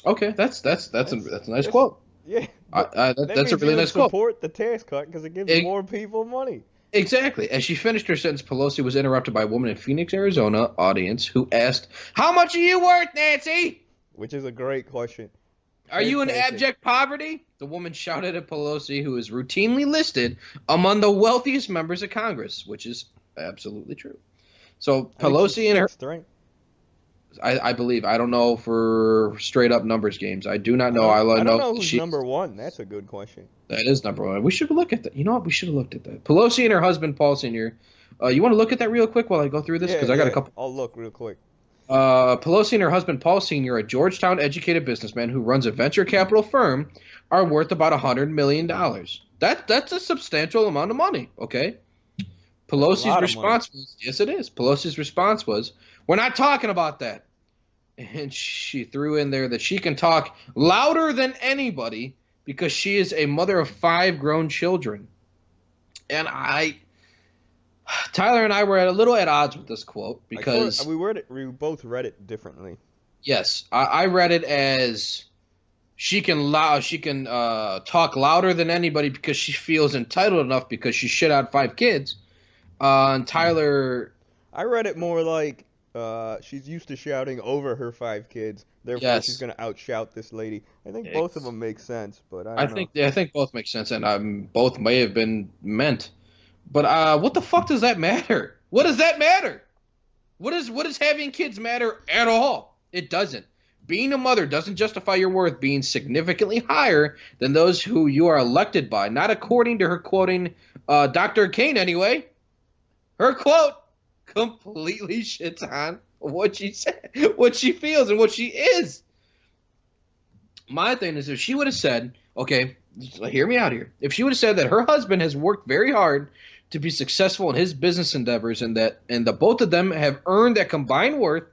Okay, that's a nice quote.
Yeah,
that's a really nice quote.
Support the tax cut because it gives more people money.
Exactly. As she finished her sentence, Pelosi was interrupted by a woman in Phoenix, Arizona audience who asked, "How much are you worth, Nancy?"
Which is a great question.
Are you in abject poverty? The woman shouted at Pelosi, who is routinely listed among the wealthiest members of Congress, which is absolutely true. So Pelosi and her...
Right?
I believe. I don't know for straight up numbers games. I do not know.
I don't know who's number one. That's a good question.
That is number one. We should look at that. You know what? We should have looked at that. Pelosi and her husband, Paul Sr. You want to look at that real quick while I go through this? Because I got a couple.
I'll look real quick.
Pelosi and her husband, Paul Sr., a Georgetown-educated businessman who runs a venture capital firm, are worth about $100 million. That's a substantial amount of money, okay? Pelosi's response was, yes, it is. Pelosi's response was, we're not talking about that. And she threw in there that she can talk louder than anybody because she is a mother of 5 grown children. And Tyler and I were a little at odds with this quote because
we both read it differently.
Yes, I read it as she can talk louder than anybody because she feels entitled enough because she shit out 5 kids. And Tyler,
I read it more like she's used to shouting over her 5 kids, therefore she's gonna outshout this lady. I think both of them make sense, but I
think both make sense, and both may have been meant. But what the fuck does that matter? What does that matter? What does having kids matter at all? It doesn't. Being a mother doesn't justify your worth being significantly higher than those who you are elected by. Not according to her quoting Dr. Kane anyway. Her quote completely shits on what she said, what she feels, and what she is. My thing is, if she would have said, okay, hear me out here. If she would have said that her husband has worked very hard to be successful in his business endeavors and the both of them have earned that combined worth,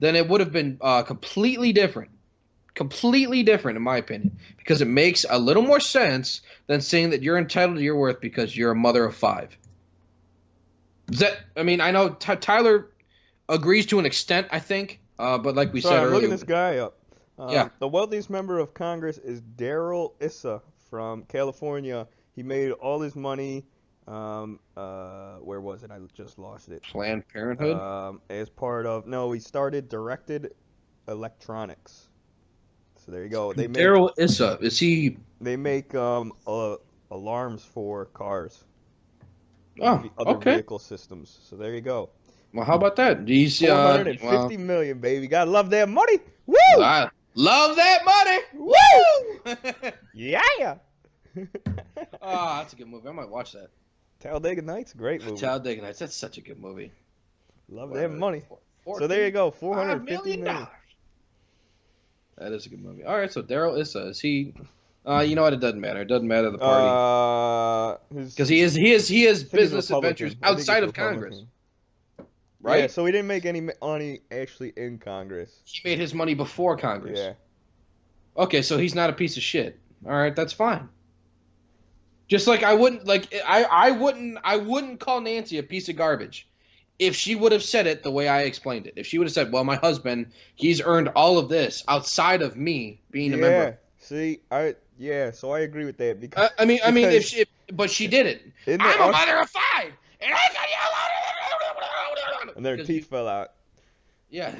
then it would have been completely different. Completely different, in my opinion, because it makes a little more sense than saying that you're entitled to your worth because you're a mother of 5. I know Tyler agrees to an extent, I think, but like we said earlier.
I'm looking this guy up.
Yeah.
The wealthiest member of Congress is Darrell Issa from California. He made all his money. Where was it? I just lost it.
Planned Parenthood.
As part of he started Directed Electronics. So there you go.
Darrell Issa, is he?
They make alarms for cars.
Oh,
other vehicle systems. So there you go.
Well, how about that?
$450 million, baby. Gotta love that money. Woo!
I love that money. Woo!
Yeah.
That's a good movie. I might watch that.
Talladega Nights, great movie.
Talladega Nights, that's such a good movie.
Love that money. So there you go, $450 million.
That is a good movie. All right, so Darrell Issa, is he? You know what? It doesn't matter. It doesn't matter the party because he has
I think he's
business adventures
Republican. I think he's
outside of Congress,
Republican. Yeah,
right?
so he didn't make any money actually in Congress.
He made his money before Congress.
Yeah.
Okay, so he's not a piece of shit. All right, that's fine. Just like I wouldn't call Nancy a piece of garbage if she would have said it the way I explained it. If she would have said, "Well, my husband, he's earned all of this outside of me being a member."
Yeah. See, so I agree with that because
But she didn't.
in the
I'm a
ar-
mother of 5, and I got
and their
because
teeth fell out.
yeah,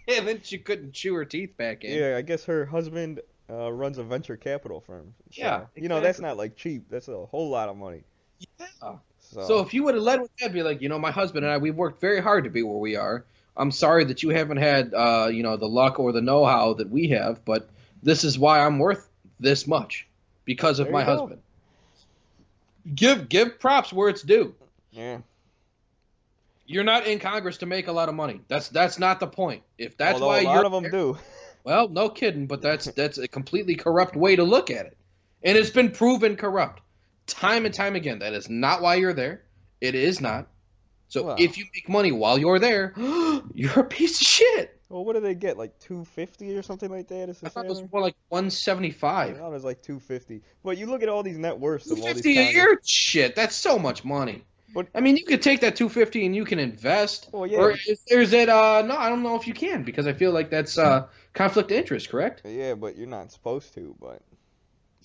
and then she couldn't chew her teeth back in.
Yeah, I guess her husband runs a venture capital firm. So,
Yeah,
that's
exactly.
not like cheap. That's a whole lot of money.
Yeah. So
So,
if you would have led with that, be like, my husband and I, we've worked very hard to be where we are. I'm sorry that you haven't had, the luck or the know-how that we have, but this is why I'm worth this much because of
there
my
you go.
husband. Give props where it's due.
Yeah.
You're not in Congress to make a lot of money. That's not the point. If that's
Although
why
a lot
you're
of them
there,
do.
well, no kidding, but that's a completely corrupt way to look at it. And it's been proven corrupt time and time again. That is not why you're there. It is not. So
Well,
if you make money while you're there, you're a piece of shit.
well, what do they get? Like 250 or something like that? Is
I
the
thought it was
salary?
more like
I
175.
thought it was like 250. But you look at all these net worths of all these
250 a
Congress.
year? Shit, that's so much money.
But
I mean, you could take that 250 and you can invest.
well, yeah,
Or is it no, I don't know if you can because I feel like that's conflict of interest, correct?
yeah, but you're not supposed to. But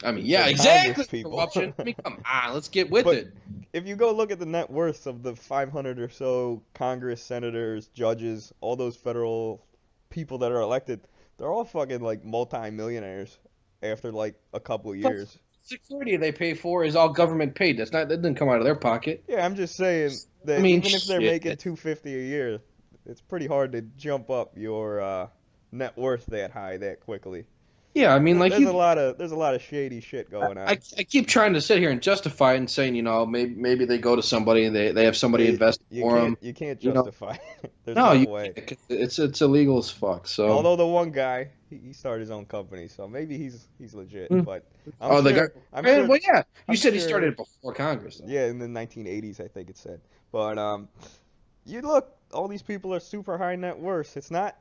I mean, yeah,
they're
exactly.
Congress people.
Corruption. I mean, come on, let's get with
But
it.
if you go look at the net worths of the 500 or so Congress senators, judges, all those federal people that are elected, they're all fucking like multi-millionaires after like a couple of
Plus,
years.
security they pay for is all government paid. That didn't come out of their pocket.
Yeah, I'm just saying
I
that
mean,
even if they're
shit.
making 250 a year, it's pretty hard to jump up your net worth that high that quickly.
Yeah, I mean, like
There's a lot of shady shit going on.
I keep trying to sit here and justify it and saying, maybe they go to somebody and they have somebody invest for them.
You can't
You know,
justify it. There's
no,
no
you
way.
can't, 'cause it's illegal as fuck. So,
Although the one guy, he started his own company, so maybe he's legit.
Hmm.
But
oh, the guy.
I'm
Eh,
sure,
well, yeah, you
I'm
said he
sure,
started before Congress, though.
yeah, in the 1980s, I think it said. But you look, all these people are super high net worth. It's not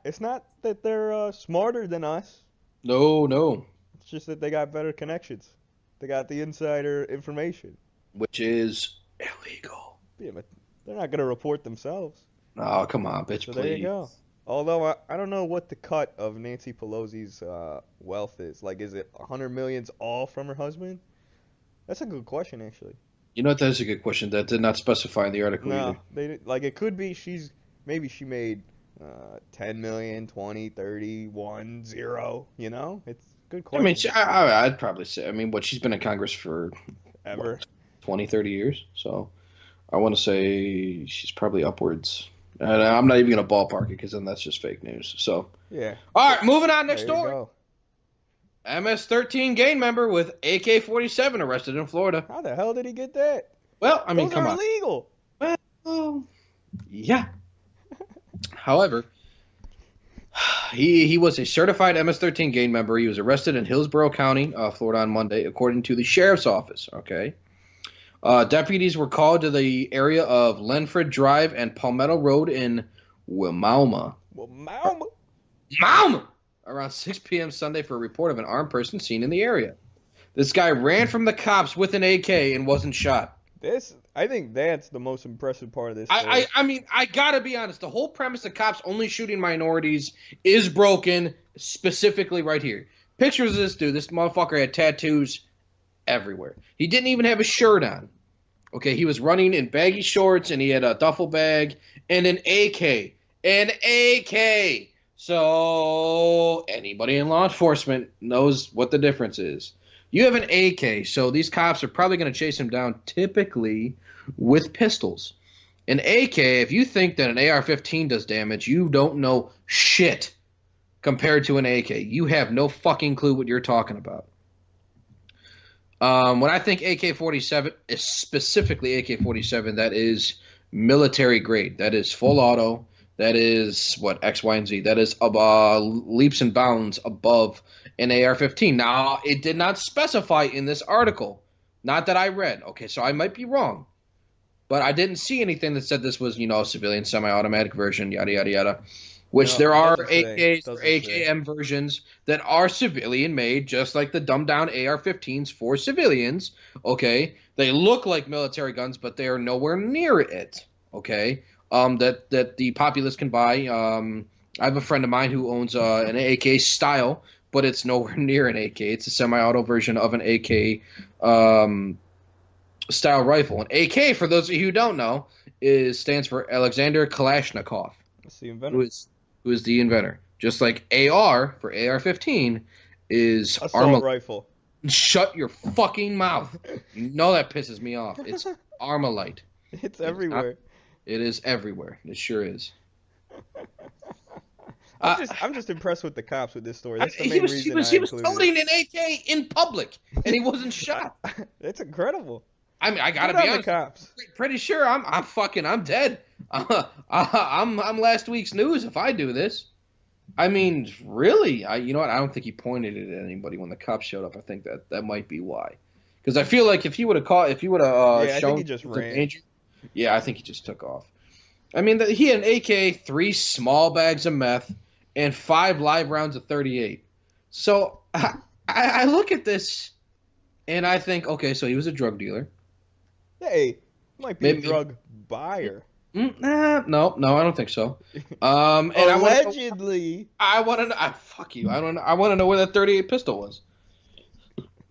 that they're smarter than us.
No,
It's just that they got better connections. They got the insider information.
which is illegal.
Yeah, but they're not gonna report themselves.
Oh, come on, bitch,
So there you
please.
go. Although I don't know what the cut of Nancy Pelosi's wealth is. Like, is it 100 millions all from her husband? That's a good question, actually.
You know what? That is a good question. That did not specify in the article
No,
either.
like it could be maybe she made 10 million, 20, 30, 1, 0. You know, it's a good
I mean,
question.
I'd probably say. I mean, she's been in Congress for
Ever?
what, 20, 30 years. So I want to say she's probably upwards. And I'm not even going to ballpark it because then that's just fake news. So,
Yeah.
all right, moving on. Next
There you
story.
go.
MS-13 gang member with AK-47 arrested in Florida.
How the hell did he get that?
Well, I mean,
Those
come
are
on.
illegal.
Well, yeah. However, he was a certified MS-13 gang member. He was arrested in Hillsborough County, Florida, on Monday, according to the sheriff's office. Okay. Deputies were called to the area of Lenford Drive and Palmetto Road in Wimauma.
Well, mama.
Around 6 p.m. Sunday for a report of an armed person seen in the area. This guy ran from the cops with an AK and wasn't shot.
I think that's the most impressive part of this story.
I mean, I gotta be honest. The whole premise of cops only shooting minorities is broken, specifically right here. Pictures of this dude. This motherfucker had tattoos everywhere. He didn't even have a shirt on. Okay, he was running in baggy shorts and he had a duffel bag and an AK. An AK! So, anybody in law enforcement knows what the difference is. You have an AK, so these cops are probably going to chase him down typically with pistols. An AK, if you think that an AR-15 does damage, you don't know shit compared to an AK. You have no fucking clue what you're talking about. When I think AK-47, specifically AK-47, that is military grade. That is full auto. That is what X, Y, and Z. That is leaps and bounds above an AR-15. Now, it did not specify in this article, not that I read. Okay, so I might be wrong, but I didn't see anything that said this was, a civilian semi-automatic version, yada yada yada. Which
No,
there
it
are
doesn't say.
AKs or
Doesn't say.
AKM versions that are civilian made, just like the dumbed down AR-15s for civilians. Okay, they look like military guns, but they are nowhere near it. Okay, that the populace can buy. I have a friend of mine who owns an AK style, but it's nowhere near an AK. It's a semi-auto version of an AK style rifle. An AK, for those of you who don't know, stands for Alexander Kalashnikov,
That's the
who
inventor.
is the inventor. Just like AR for AR-15 is
Assault rifle.
Shut your fucking mouth. No, that pisses me off. It's Armalite.
It's
It is not.
everywhere.
It is everywhere. It sure is.
I'm
Uh,
just I'm just impressed with the cops with this story. That's the
he
main
was he
reason
was
I
he was
included
toting an AK in public, and he wasn't shot.
it. That's incredible.
I mean, I gotta
Good
be
on the
honest.
cops.
Pretty sure I'm dead. I'm last week's news if I do this. I mean, really, you know what? I don't think he pointed it at anybody when the cops showed up. I think that might be why. Because I feel like if he would have
Yeah, I think
shown
he just
the
ran.
danger, yeah, I think he just took off. I mean, he had an AK, 3 small bags of meth, and 5 live rounds of 38. So I look at this and I think, okay, so he was a drug dealer.
Hey, might be a
Maybe.
drug buyer.
No, I don't think so. And
Allegedly.
I want to know. Fuck you. I don't. I want to know where that 38 pistol was.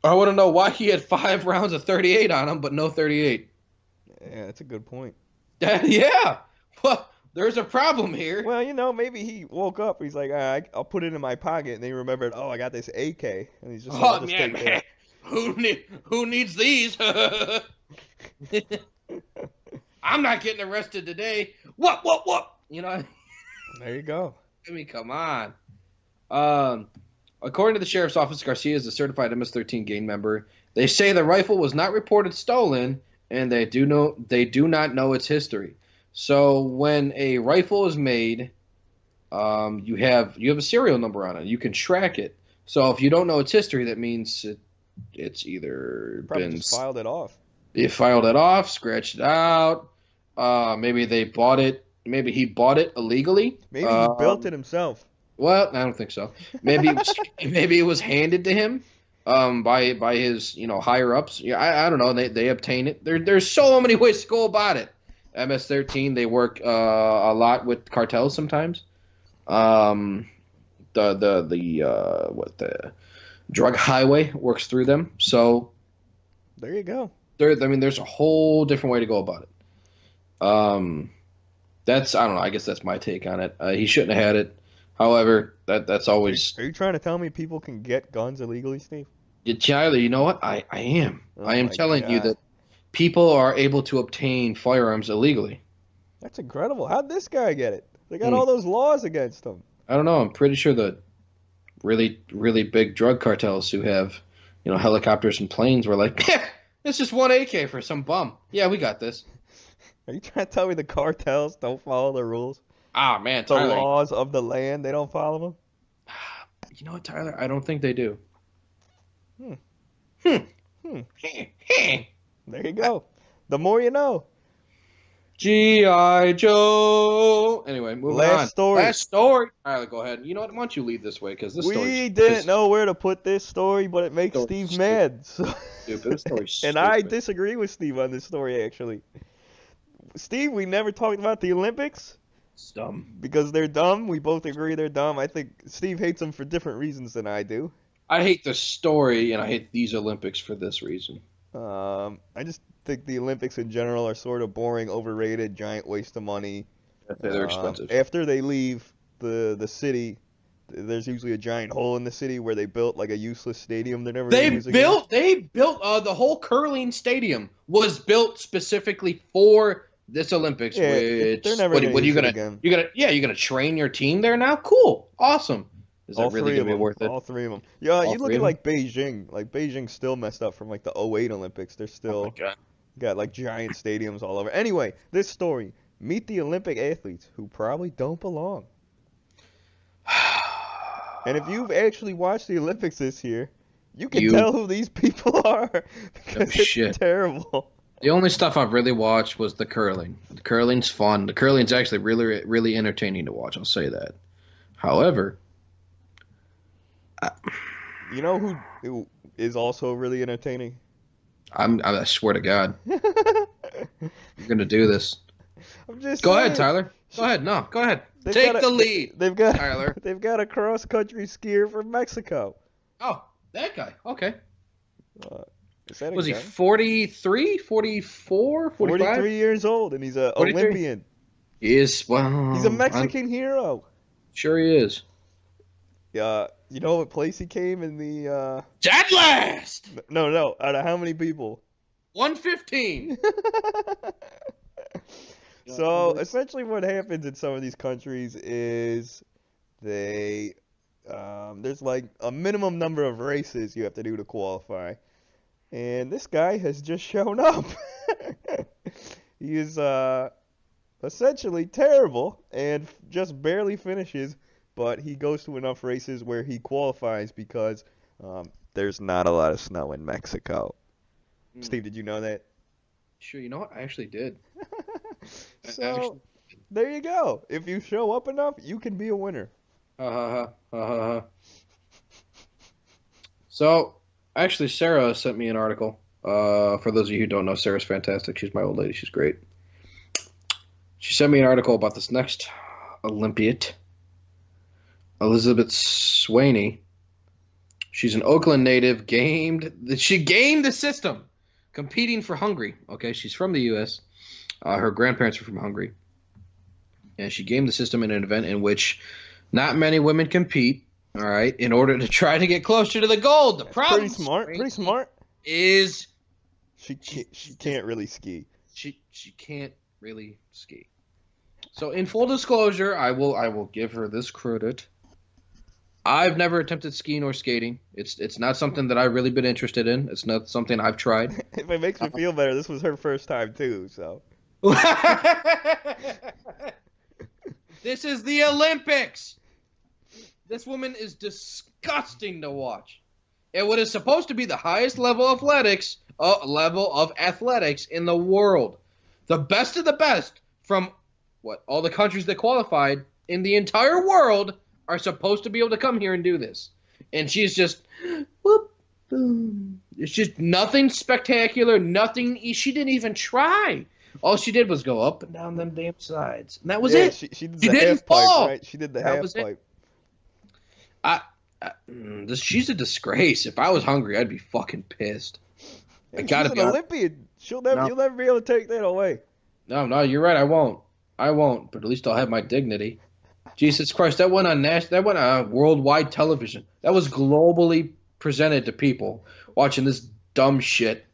I want to know why he had 5 rounds of 38 on him, but no 38.
Yeah, that's a good point.
Yeah. Well, there's a problem here.
Well, maybe he woke up. He's like, I'll put it in my pocket, and then he remembered, oh, I got this AK, and he's just like, I'll
Oh
just
man,
take that.
who needs these? I'm not getting arrested today. What?
There you go.
I mean, come on. According to the sheriff's office, Garcia is a certified MS-13 gang member. They say the rifle was not reported stolen, and they do not know its history. So when a rifle is made, you have a serial number on it. You can track it. So if you don't know its history, that means it's either
Probably
been
just filed it off.
they filed it off, scratched it out. Maybe they bought it. Maybe he bought it illegally.
Maybe he built it himself.
Well, I don't think so. Maybe maybe it was handed to him by his higher ups. Yeah, I don't know. They obtain it. There's so many ways to go about it. MS-13, they work a lot with cartels sometimes. The drug highway works through them. So
There you go.
there's a whole different way to go about it. That's I don't know. I guess that's my take on it. He shouldn't have had it. However, that's always.
Are you trying to tell me people can get guns illegally, Steve?
Tyler, you know what? I am.
Oh
I am
my
telling you
God.
that people are able to obtain firearms illegally.
That's incredible. How'd this guy get it? They got all those laws against him.
I don't know. I'm pretty sure that really, really big drug cartels who have, helicopters and planes were like, it's just one AK for some bum. Yeah, we got this.
Are you trying to tell me the cartels don't follow the rules?
Ah, man,
The
Tyler.
laws of the land, they don't follow them?
You know what, Tyler? I don't think they do.
Hmm. There you go. The more you know.
G.I. Joe. Anyway, moving on.
Last story.
Tyler, go ahead. You know what? Why don't you lead this way? Because this
We
story
didn't know where to put this story, but it makes
Story's
Steve
stupid.
mad. So
Stupid. This story's
and I
stupid.
disagree with Steve on this story, actually. Steve, we never talked about the Olympics
It's dumb.
because they're dumb. We both agree they're dumb. I think Steve hates them for different reasons than I do.
I hate the story, and I hate these Olympics for this reason.
I just think the Olympics in general are sort of boring, overrated, giant waste of money.
They're expensive.
After they leave the city, there's usually a giant hole in the city where they built like a useless stadium they're never gonna use again.
They built the whole curling stadium was built specifically for this Olympics.
Yeah,
which,
they're never gonna
what are you
use it
gonna
again.
you're gonna train your team there now? Cool, awesome. Is
All
that really
three
gonna
of
be
them.
worth it?
All three of them. Yeah,
All
you look
three
at
of
like Beijing. Like Beijing's still messed up from like the '08 Olympics. They're
Oh my
still
God.
got like giant stadiums all over. Anyway, this story. Meet the Olympic athletes who probably don't belong. And if you've actually watched the Olympics this year, you can
You
tell who these people are
no
because it's
shit.
terrible.
The only stuff I've really watched was the curling. The curling's fun. The curling's actually really, really entertaining to watch. I'll say that. However, I,
You know who is also really entertaining?
I swear to God,
I'm
you're gonna do this.
just
Go ahead,
saying.
Tyler. Go ahead. No, go ahead.
They've
Take
got
the
a
lead,
they've got
Tyler.
they've got a cross country skier from Mexico.
Oh, that guy. Okay.
Uh, is that a
Was he
guy?
43, 44, 45?
43 years old and he's a
43?
Olympian.
He is.
He's a
Well, I'm
Mexican hero.
sure he is.
You know what place he came in the
Dead last.
no, out of how many people?
115.
So essentially what happens in some of these countries is they there's like a minimum number of races you have to do to qualify. And this guy has just shown up. He is essentially terrible and just barely finishes, but he goes to enough races where he qualifies because there's not a lot of snow in Mexico. Steve, did you know that?
Sure, you know what? I actually did.
So, there you go. If you show up enough, you can be a winner.
So, actually, Sarah sent me an article. For those of you who don't know, Sarah's fantastic. She's my old lady. She's great. She sent me an article about this next Olympiad, Elizabeth Swaney. She's an Oakland native. She gamed the system, competing for Hungary. Okay, she's from the U.S. Her grandparents are from Hungary, and she gamed the system in an event in which not many women compete. All right, in order to try to get closer to the gold. The problem,
Pretty smart. Pretty smart.
is
She can't really ski.
she can't really ski. So in full disclosure, I will give her this credit. I've never attempted skiing or skating. It's not something that I've really been interested in. It's not something I've tried.
If it makes me feel better, this was her first time too, so.
This is the Olympics. This woman is disgusting to watch. And what is supposed to be the highest level of athletics in the world. The best of the best from all the countries that qualified in the entire world are supposed to be able to come here and do this. And she's just whoop, boom. It's just nothing spectacular, nothing. She didn't even try. All she did was go up and down them damn sides. And that was it.
She did
She
the
didn't
half pipe,
fall.
right? She did the
That
half
was it.
pipe.
She's a disgrace. If I was hungry, I'd be fucking pissed. I
She's
gotta
an
be honest.
Olympian. You'll
No.
never be able to take that away.
No, you're right. I won't. But at least I'll have my dignity. Jesus Christ, that went on worldwide television. That was globally presented to people watching this dumb shit.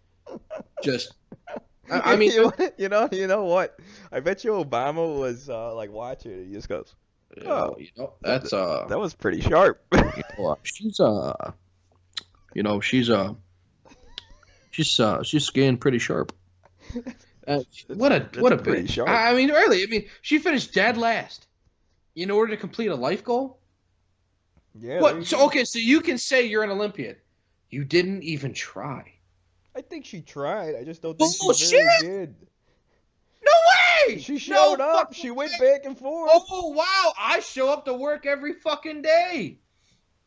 Just, I mean,
you know what? I bet you Obama was like watching it. He just goes, "Oh,
that's
that was pretty sharp."
she's skiing pretty sharp. What a
pretty
bitch.
sharp.
I mean, really. I mean, she finished dead last in order to complete a life goal.
Yeah.
What? So you can say you're an Olympian. You didn't even try.
I think she tried. I just don't think she
Bullshit!
really did.
No way!
She showed
No
up.
fucking
She went
way.
back and forth.
Oh wow! I show up to work every fucking day.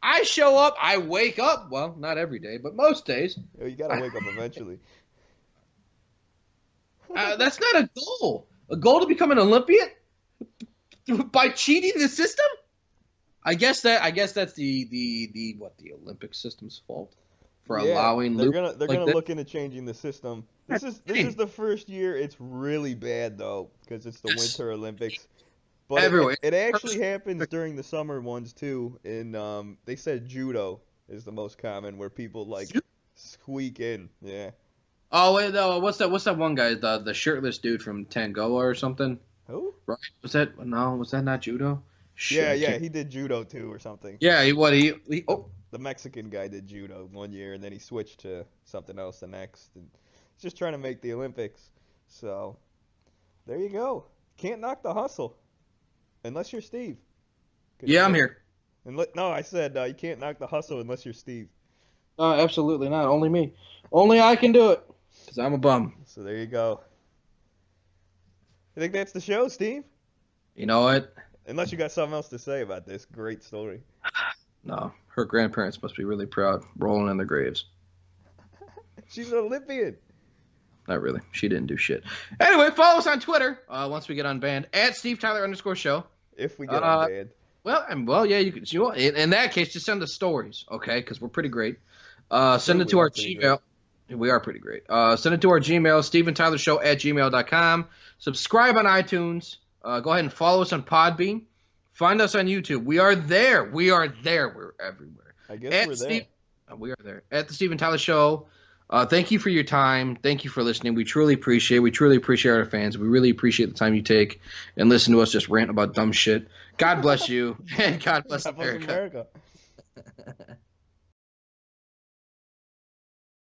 I show up. I wake up. Well, not every day, but most days.
You gotta wake up eventually.
That's not a goal. A goal to become an Olympian by cheating the system. I guess that's the Olympic system's fault for allowing.
They're gonna
like
look into changing the system. This is the first year it's really bad though because it's the Winter Olympics. But
everywhere.
It actually happens during the summer ones too. And they said judo is the most common where people like squeak in. Yeah.
Oh wait, no, what's that one guy? The shirtless dude from Tangoa or something?
Who?
Right? Was that not judo? Shit,
Yeah, he did judo too or something.
Yeah, he
The Mexican guy did judo one year and then he switched to something else the next. And he's just trying to make the Olympics. So there you go. Can't knock the hustle. Unless you're Steve.
Yeah, I'm here.
No, I said you can't knock the hustle unless you're Steve.
Absolutely not. Only me. Only I can do it. Because I'm a bum.
So there you go. I think that's the show, Steve.
You know what?
Unless you got something else to say about this great story.
No. Her grandparents must be really proud, rolling in their graves.
She's an Olympian.
Not really. She didn't do shit. Anyway, follow us on Twitter once we get unbanned at @SteveTyler_show.
If we get unbanned.
Well, yeah, you can. In that case, just send us stories, okay? Because we're pretty great. Send it to our Gmail. We are pretty great. Send it to our Gmail, SteveandTylerShow@gmail.com. Subscribe on iTunes. Go ahead and follow us on Podbean. Find us on YouTube. We are there. We're everywhere.
I guess we're there.
We are there. At the Steve and Tyler Show. Thank you for your time. Thank you for listening. We truly appreciate it. We truly appreciate our fans. We really appreciate the time you take and listen to us just rant about dumb shit. God bless you. And God bless America.